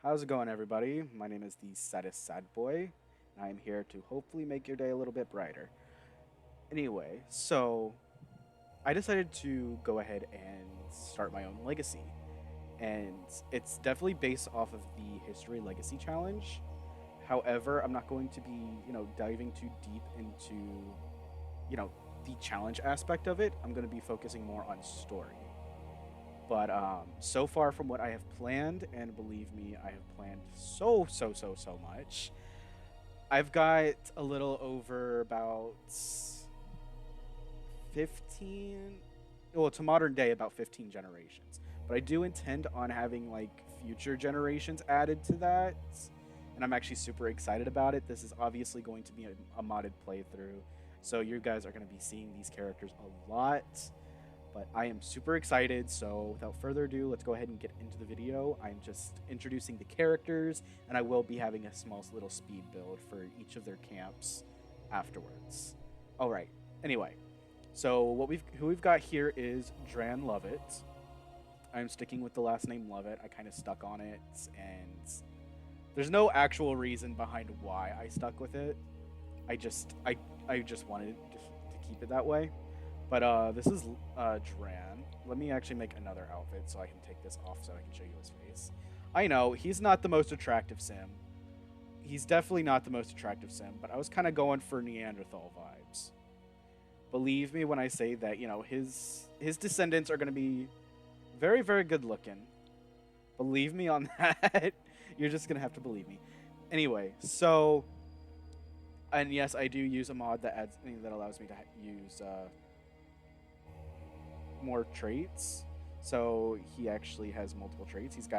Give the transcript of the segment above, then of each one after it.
How's it going, everybody? My name is the Saddest Sad Boy, and I am here to hopefully make your day a little bit brighter. Anyway, I decided to go ahead and start my own legacy, and it's definitely based off of the History Legacy Challenge. However, I'm not going to be, diving too deep into, you know, the challenge aspect of it. I'm going to be focusing more on story. But so far from what I have planned, and believe me, I have planned so much. I've got a little over about 15, well, to modern day, about 15 generations. But I do intend on having like future generations added to that. And I'm actually super excited about it. This is obviously going to be a modded playthrough. So you guys are going to be seeing these characters a lot. But I am super excited, so without further ado, let's go ahead and get into the video. I'm just introducing the characters, and I will be having a small little speed build for each of their camps afterwards. All right. Anyway, so who we've got here is Dran Lovett. I'm sticking with the last name Lovett. I kind of stuck on it, and there's no actual reason behind why I stuck with it. I just wanted to keep it that way. But this is Dran. Let me actually make another outfit so I can take this off so I can show you his face. I know, he's not the most attractive sim. He's definitely not the most attractive sim, but I was kind of going for Neanderthal vibes. Believe me when I say that, his descendants are going to be very good looking. Believe me on that. You're just going to have to believe me. Anyway, and yes, I do use a mod that allows me to use more traits. So he actually has multiple traits. He's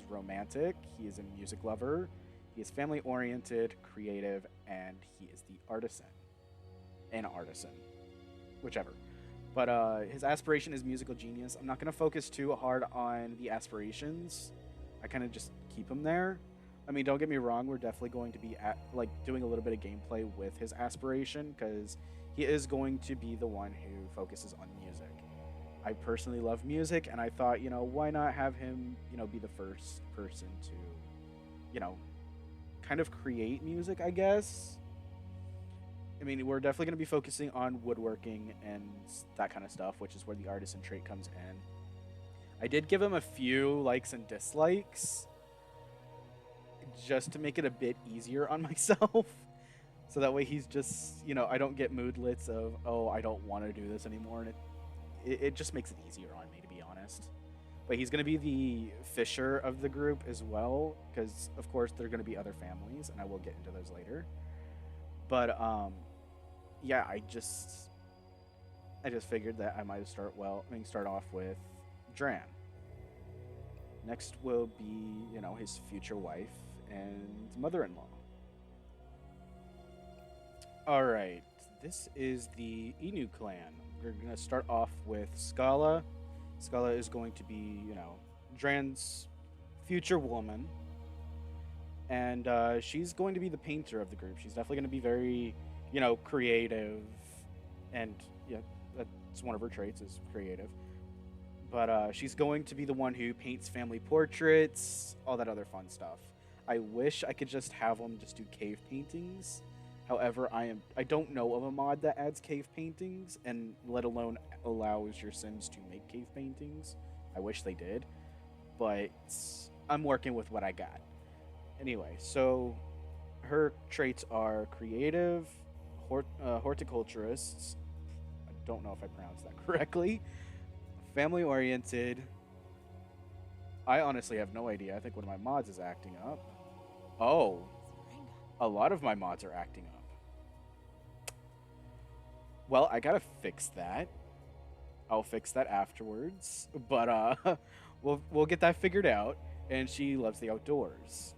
romantic, he is a music lover, he is family oriented, creative, and he is the artisan. An artisan. Whichever. But his aspiration is musical genius. I'm not going to focus too hard on the aspirations. I kind of just keep him there. I mean, don't get me wrong. We're definitely going to be doing a little bit of gameplay with his aspiration because he is going to be the one who focuses on music. I personally love music, and I thought, why not have him, be the first person to, you know, kind of create music, I guess. I mean, we're definitely going to be focusing on woodworking and that kind of stuff, which is where the artisan trait comes in. I did give him a few likes and dislikes just to make it a bit easier on myself. So that way he's just, I don't get moodlets of, oh, I don't want to do this anymore. And it just makes it easier on me, to be honest. But he's going to be the fisher of the group as well, because of course there are going to be other families, and I will get into those later. But yeah, I just figured that I might start off with Dran. Next will be, his future wife and mother-in-law. All right, this is the Enu Clan. We're gonna start off with Scala. Scala is going to be, Dran's future woman, and she's going to be the painter of the group. She's definitely going to be very, creative, and yeah, that's one of her traits is creative. But she's going to be the one who paints family portraits, all that other fun stuff. I wish I could just have them just do cave paintings. However, I don't know of a mod that adds cave paintings and let alone allows your Sims to make cave paintings. I wish they did, but I'm working with what I got. Anyway, so her traits are creative, horticulturists. I don't know if I pronounced that correctly. Family oriented. I honestly have no idea. I think one of my mods is acting up. Oh, a lot of my mods are acting up. Well, I gotta fix that. I'll fix that afterwards. But we'll get that figured out. And she loves the outdoors.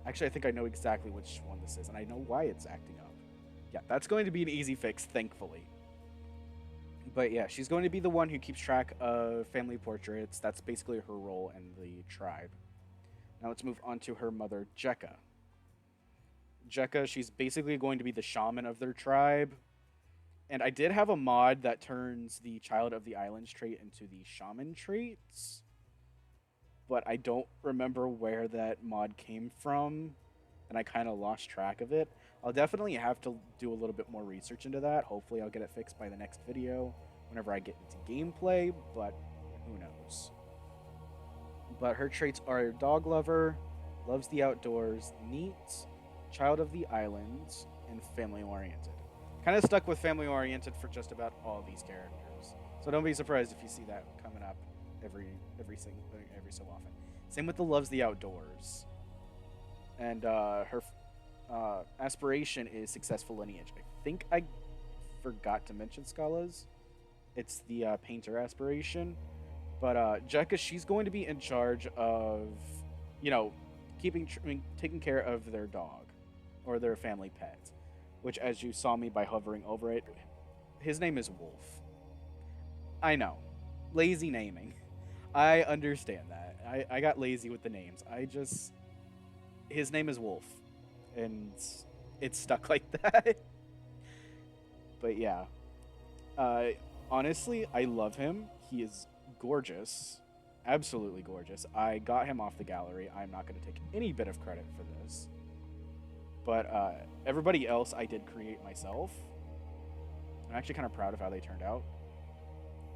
Actually, I think I know exactly which one this is, and I know why it's acting up. Yeah, that's going to be an easy fix, thankfully. But yeah, she's going to be the one who keeps track of family portraits. That's basically her role in the tribe. Now let's move on to her mother, Jekka. Jekka, she's basically going to be the shaman of their tribe. And I did have a mod that turns the Child of the Islands trait into the Shaman traits. but I don't remember where that mod came from, and I kind of lost track of it. I'll definitely have to do a little bit more research into that. Hopefully, I'll get it fixed by the next video whenever I get into gameplay, but who knows. But her traits are dog lover, loves the outdoors, neat, child of the islands, and family oriented. Kind of stuck with family oriented for just about all these characters. So don't be surprised if you see that coming up every every so often. Same with the loves the outdoors, and her aspiration is successful lineage. I think I forgot to mention Scala's. It's the painter aspiration, but Jekka, she's going to be in charge of, you know, taking care of their dog or their family pet, which, as you saw me by hovering over it, his name is Wolf. I know, lazy naming. I understand that. I got lazy with the names. His name is Wolf, and it's stuck like that. But yeah, uh, honestly, I love him. He is gorgeous, absolutely gorgeous. I got him off the gallery. I'm not going to take any bit of credit for this, but everybody else I did create myself. I'm actually kind of proud of how they turned out.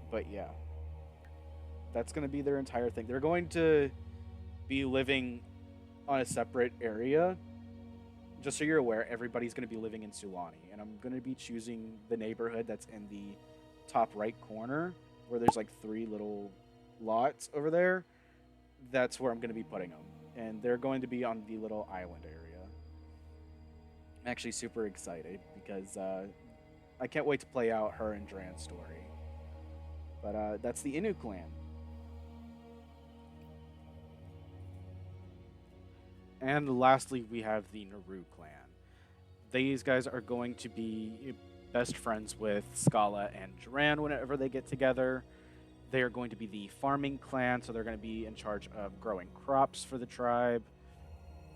But yeah, that's going to be their entire thing. They're going to be living on a separate area. Just so you're aware, everybody's going to be living in Sulani, and I'm going to be choosing the neighborhood that's in the top right corner, where there's like three little lots over there. That's where I'm going to be putting them, and they're going to be on the little island area. I'm actually super excited because I can't wait to play out her and Dran's story. But that's the Enu clan. And lastly, we have the Naru clan. These guys are going to be best friends with Scala and Duran whenever they get together. They are going to be the farming clan, so they're going to be in charge of growing crops for the tribe.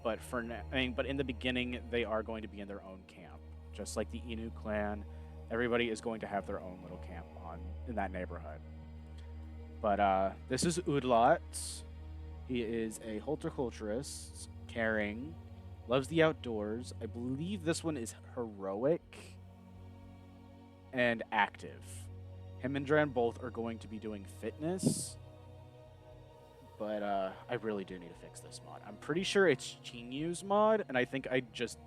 But but in the beginning, they are going to be in their own camp, just like the Enu clan. Everybody is going to have their own little camp on in that neighborhood. But this is Udlat. He is a horticulturist, caring, loves the outdoors. I believe this one is heroic and active. Him and Dran both are going to be doing fitness, but I really do need to fix this mod. I'm pretty sure it's Chinyu's mod, and I think I just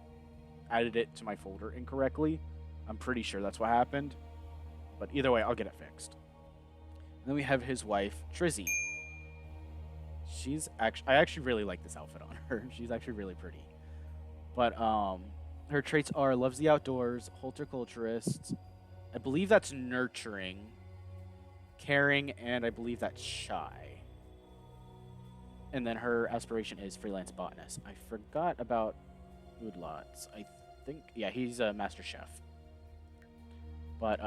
added it to my folder incorrectly. I'm pretty sure that's what happened, but either way, I'll get it fixed. And then we have his wife, Trizzy. I actually really like this outfit on her. She's actually really pretty. But her traits are loves the outdoors, horticulturist. I believe that's nurturing, caring, and I believe that's shy. And then her aspiration is freelance botanist. I forgot about Udlots. I think, yeah, he's a master chef. But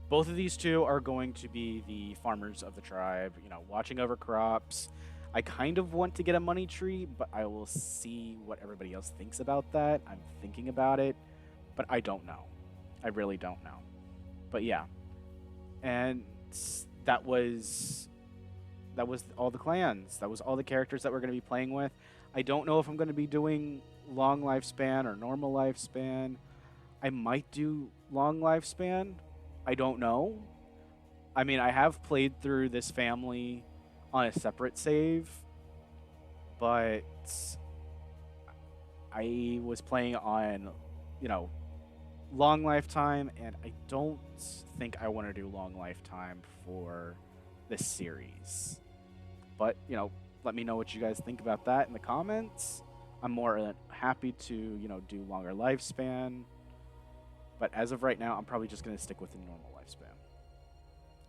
both of these two are going to be the farmers of the tribe, watching over crops. I kind of want to get a money tree, but I will see what everybody else thinks about that. I'm thinking about it, but I don't know. I really don't know. But yeah. And that was all the clans. That was all the characters that we're going to be playing with. I don't know if I'm going to be doing long lifespan or normal lifespan. I might do long lifespan. I don't know. I mean, I have played through this family on a separate save, but I was playing on, long lifetime, and I don't think I want to do long lifetime for this series. But, let me know what you guys think about that in the comments. I'm more than happy to, do longer lifespan. But as of right now, I'm probably just going to stick with the normal lifespan.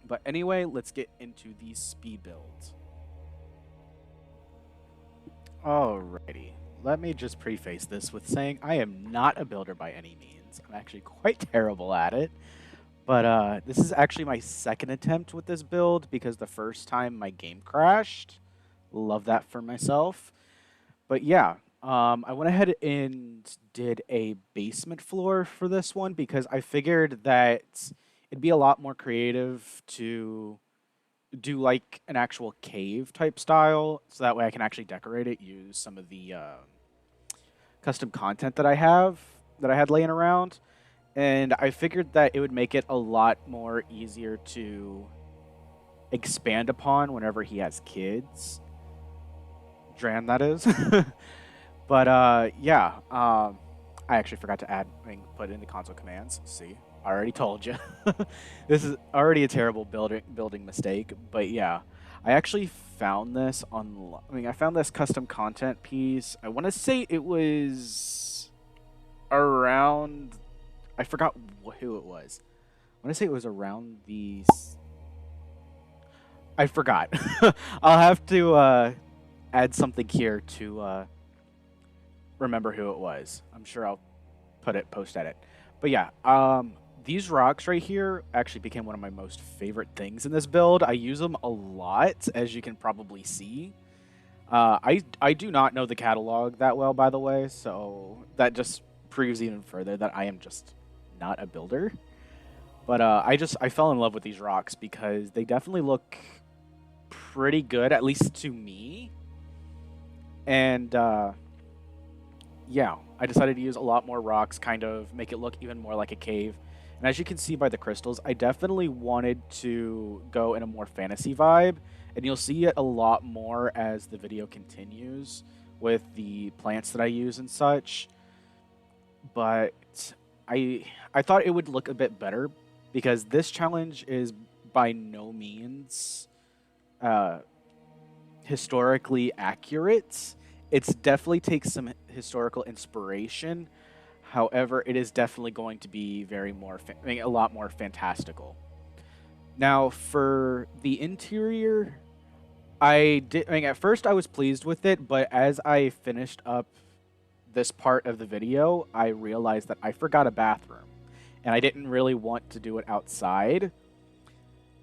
But anyway, let's get into the speed build. Alrighty. Let me just preface this with saying I am not a builder by any means. I'm actually quite terrible at it. But this is actually my second attempt with this build because the first time my game crashed. Love that for myself. But yeah, I went ahead and did a basement floor for this one because I figured that it'd be a lot more creative to do like an actual cave type style, so that way I can actually decorate it. Use some of the custom content that I had laying around, and I figured that it would make it a lot more easier to expand upon whenever he has kids. Dran, that is. But yeah, I actually forgot to add and put in the console commands. See, I already told you. This is already a terrible building mistake. But yeah, I actually found this on. I mean, I found this custom content piece. I want to say it was around. I forgot who it was. I want to say it was around the. I forgot. I'll have to add something here to remember who it was. I'm sure I'll post edit. But yeah, these rocks right here actually became one of my most favorite things in this build. I use them a lot, as you can probably see. I do not know the catalog that well, by the way, so that just proves even further that I am just not a builder. But I fell in love with these rocks because they definitely look pretty good, at least to me. And yeah, I decided to use a lot more rocks, kind of make it look even more like a cave. And as you can see by the crystals, I definitely wanted to go in a more fantasy vibe, and you'll see it a lot more as the video continues with the plants that I use and such. But I thought it would look a bit better because this challenge is by no means uh, historically accurate. It's definitely takes some historical inspiration. However, it is definitely going to be I mean, a lot more fantastical. Now, for the interior, I mean, at first I was pleased with it, but as I finished up this part of the video, I realized that I forgot a bathroom, and I didn't really want to do it outside.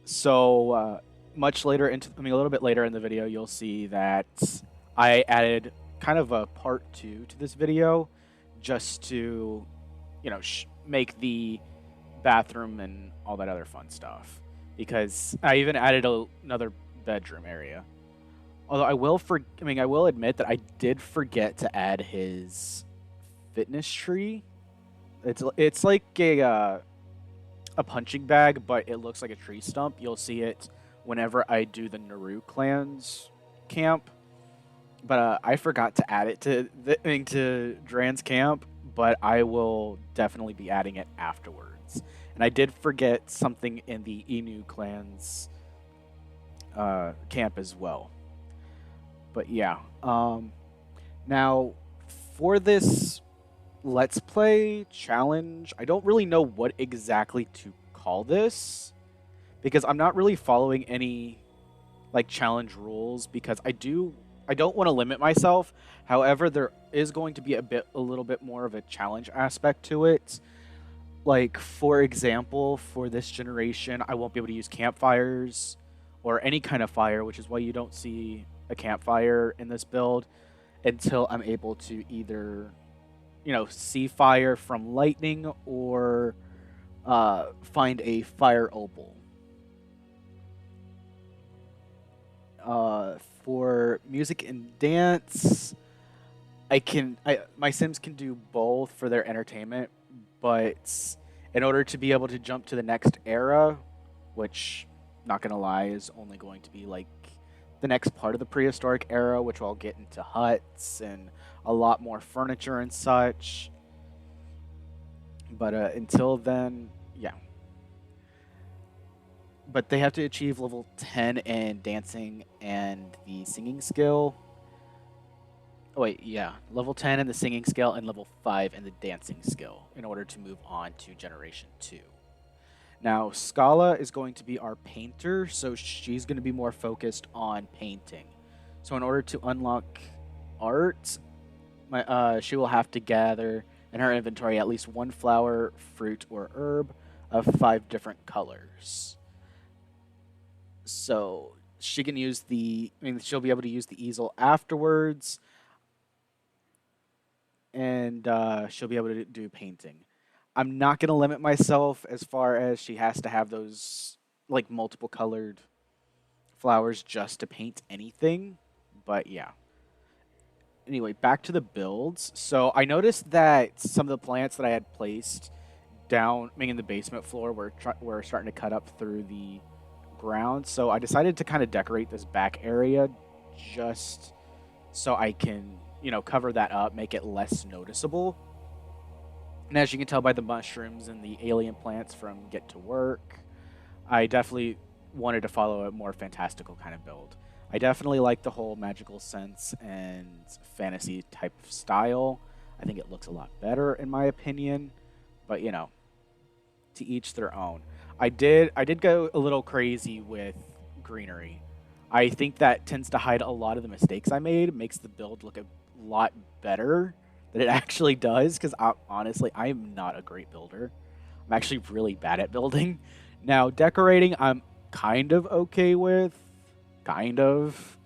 So, I mean, a little bit later in the video, you'll see that I added kind of a part 2 to this video just to, make the bathroom and all that other fun stuff. Because I even added another bedroom area. Although I will admit that I did forget to add his fitness tree. It's like a punching bag, but it looks like a tree stump. You'll see it whenever I do the Enu Clan's camp. But I forgot to add it to Dran's camp, but I will definitely be adding it afterwards. And I did forget something in the Enu Clan's camp as well. But yeah, now for this Let's Play challenge, I don't really know what exactly to call this because I'm not really following any like challenge rules because I don't want to limit myself. However, there is going to be a little bit more of a challenge aspect to it. Like, for example, for this generation, I won't be able to use campfires or any kind of fire, which is why you don't see a campfire in this build until I'm able to either, see fire from lightning or find a fire opal. For music and dance, my Sims can do both for their entertainment, but in order to be able to jump to the next era, which, not gonna lie, is only going to be like the next part of the prehistoric era, which I'll get into huts and a lot more furniture and such. But until then, yeah. But they have to achieve level 10 in dancing and the singing skill. Oh, wait, yeah. Level 10 in the singing skill and level 5 in the dancing skill in order to move on to Generation 2. Now, Scala is going to be our painter, so she's going to be more focused on painting. So in order to unlock art, she will have to gather in her inventory at least one flower, fruit, or herb of 5 different colors. So she'll be able to use the easel afterwards, and she'll be able to do painting. I'm not going to limit myself as far as she has to have those like multiple colored flowers just to paint anything, but yeah. Anyway, back to the builds. So I noticed that some of the plants that I had placed down, I mean, in the basement floor, were starting to cut up through the ground. So I decided to kind of decorate this back area just so I can, cover that up, make it less noticeable. And as you can tell by the mushrooms and the alien plants from Get to Work, I definitely wanted to follow a more fantastical kind of build. I definitely like the whole magical sense and fantasy type of style. I think it looks a lot better in my opinion, but to each their own. I did go a little crazy with greenery. I think that tends to hide a lot of the mistakes I made, makes the build look a lot better than it actually does because honestly, I am not a great builder. I'm actually really bad at building. Now, decorating, I'm kind of okay with, kind of,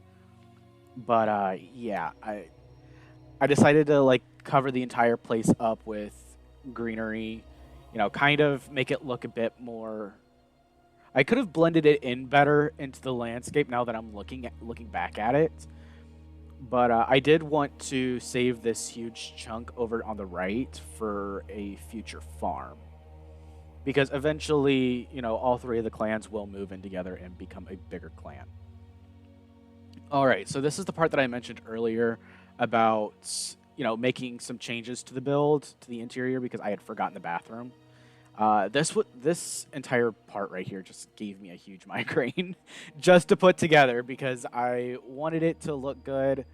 but yeah, I decided to like cover the entire place up with greenery, kind of make it look a bit more. I could have blended it in better into the landscape now that I'm looking back at it, but I did want to save this huge chunk over on the right for a future farm because eventually, all three of the clans will move in together and become a bigger clan. All right, so this is the part that I mentioned earlier about, making some changes to the build, to the interior, because I had forgotten the bathroom. This entire part right here just gave me a huge migraine just to put together because I wanted it to look good,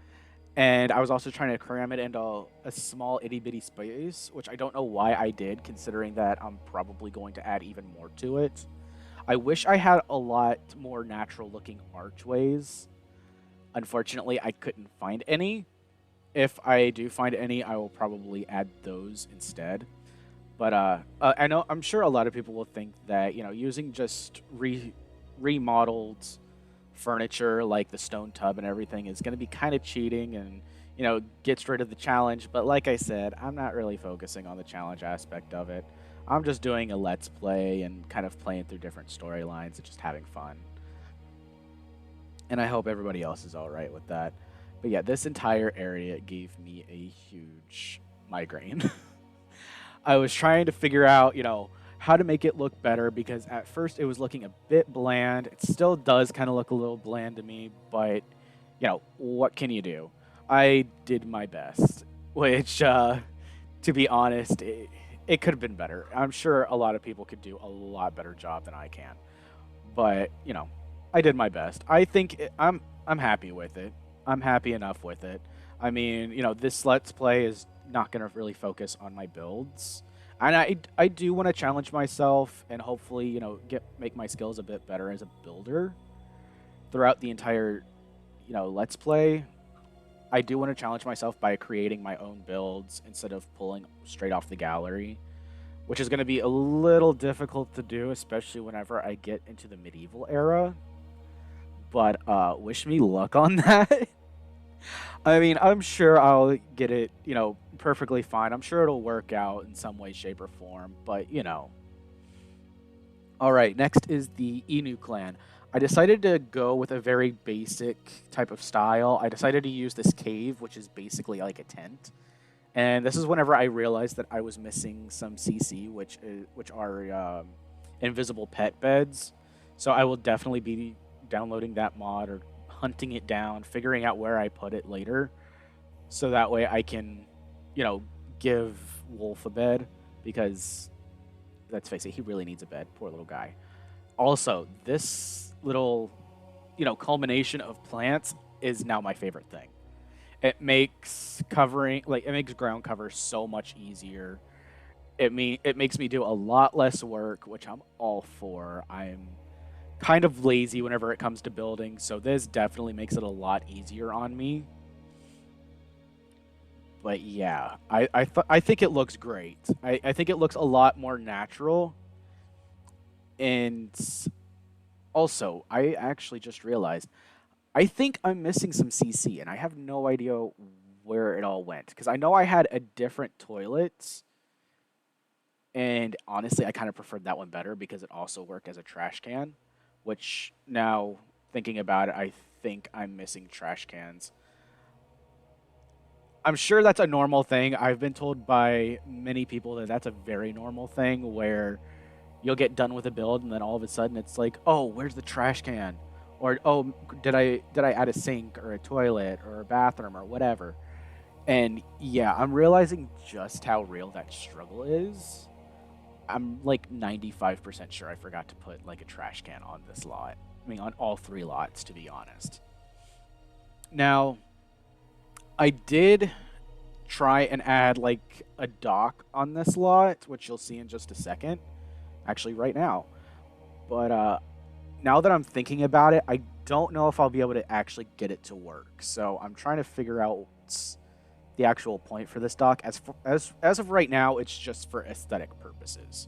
and I was also trying to cram it into a small itty bitty space, which I don't know why I did, considering that I'm probably going to add even more to it. I wish I had a lot more natural looking archways. Unfortunately, I couldn't find any. If I do find any, I will probably add those instead. But I'm sure a lot of people will think that using just remodeled furniture like the stone tub and everything is going to be kind of cheating and gets rid of the challenge. But like I said, I'm not really focusing on the challenge aspect of it. I'm just doing a let's play and kind of playing through different storylines and just having fun. And I hope everybody else is all right with that. But yeah, this entire area gave me a huge migraine. I was trying to figure out, how to make it look better because at first it was looking a bit bland. It still does kind of look a little bland to me, but, what can you do? I did my best, which, to be honest, it could have been better. I'm sure a lot of people could do a lot better job than I can. But, I did my best. I think I'm happy with it. I'm happy enough with it. I mean, this let's play is not going to really focus on my builds. And I do want to challenge myself and hopefully, make my skills a bit better as a builder throughout the entire, let's play. I do want to challenge myself by creating my own builds instead of pulling straight off the gallery, which is going to be a little difficult to do, especially whenever I get into the medieval era. But wish me luck on that. I mean, I'm sure I'll get it, perfectly fine. I'm sure it'll work out in some way, shape, or form. But, All right, next is the Enu Clan. I decided to go with a very basic type of style. I decided to use this cave, which is basically like a tent. And this is whenever I realized that I was missing some CC, which are invisible pet beds. So I will definitely be downloading that mod or hunting it down, figuring out where I put it later, so that way I can, give Wolf a bed because let's face it, he really needs a bed. Poor little guy. Also, this little, culmination of plants is now my favorite thing. It makes it makes ground cover so much easier. It makes me do a lot less work, which I'm all for. I'm kind of lazy whenever it comes to building, so this definitely makes it a lot easier on me. But yeah, I think it looks great. I think it looks a lot more natural. And also, I actually just realized I think I'm missing some CC, and I have no idea where it all went because I know I had a different toilet, and honestly, I kind of preferred that one better because it also worked as a trash can, which now thinking about it, I think I'm missing trash cans. I'm sure that's a normal thing. I've been told by many people that that's a very normal thing where you'll get done with a build and then all of a sudden it's like, oh, where's the trash can? Or oh, did I add a sink or a toilet or a bathroom or whatever? And yeah, I'm realizing just how real that struggle is. I'm like 95% sure I forgot to put like a trash can on this lot. I mean, on all 3 lots, to be honest. Now, I did try and add like a dock on this lot, which you'll see in just a second. Actually, right now. But now that I'm thinking about it, I don't know if I'll be able to actually get it to work. So I'm trying to figure out the actual point for this dock. As of right now, it's just for aesthetic purposes.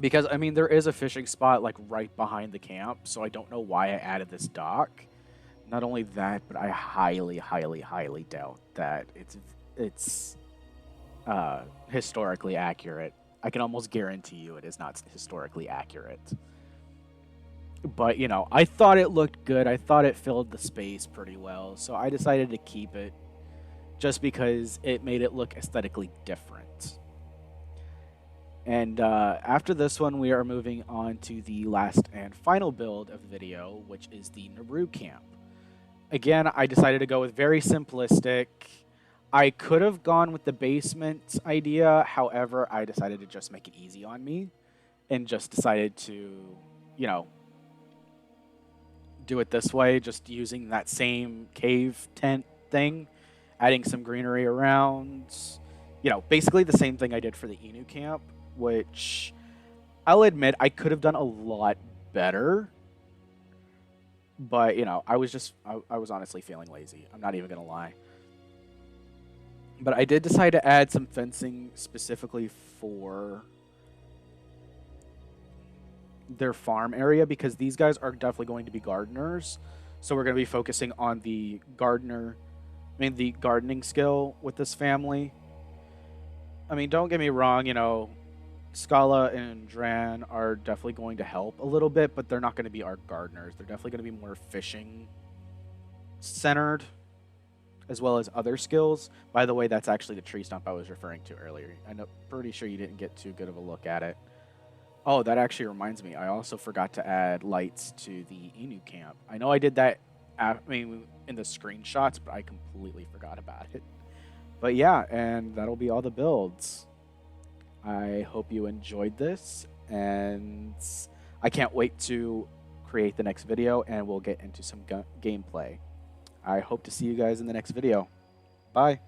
Because I mean, there is a fishing spot like right behind the camp, so I don't know why I added this dock. Not only that, but I highly, highly, highly doubt that it's historically accurate. I can almost guarantee you it is not historically accurate. But, you know, I thought it looked good. I thought it filled the space pretty well. So I decided to keep it just because it made it look aesthetically different. And after this one, we are moving on to the last and final build of the video, which is the Naru camp. Again, I decided to go with very simplistic. I could have gone with the basement idea. However, I decided to just make it easy on me and just decided to, you know, do it this way, just using that same cave tent thing, adding some greenery around. You know, basically the same thing I did for the Enu camp, which I'll admit I could have done a lot better. But, you know, I was honestly feeling lazy. I'm not even going to lie. But I did decide to add some fencing specifically for their farm area because these guys are definitely going to be gardeners. So we're going to be focusing on the gardening skill with this family. I mean, don't get me wrong, you know, Scala and Dran are definitely going to help a little bit, but they're not going to be our gardeners. They're definitely going to be more fishing centered, as well as other skills. By the way, that's actually the tree stump I was referring to earlier. I'm pretty sure you didn't get too good of a look at it. Oh, that actually reminds me. I also forgot to add lights to the Enu camp. I know I did that in the screenshots, but I completely forgot about it. But yeah, and that'll be all the builds. I hope you enjoyed this, and I can't wait to create the next video, and we'll get into some gameplay. I hope to see you guys in the next video. Bye.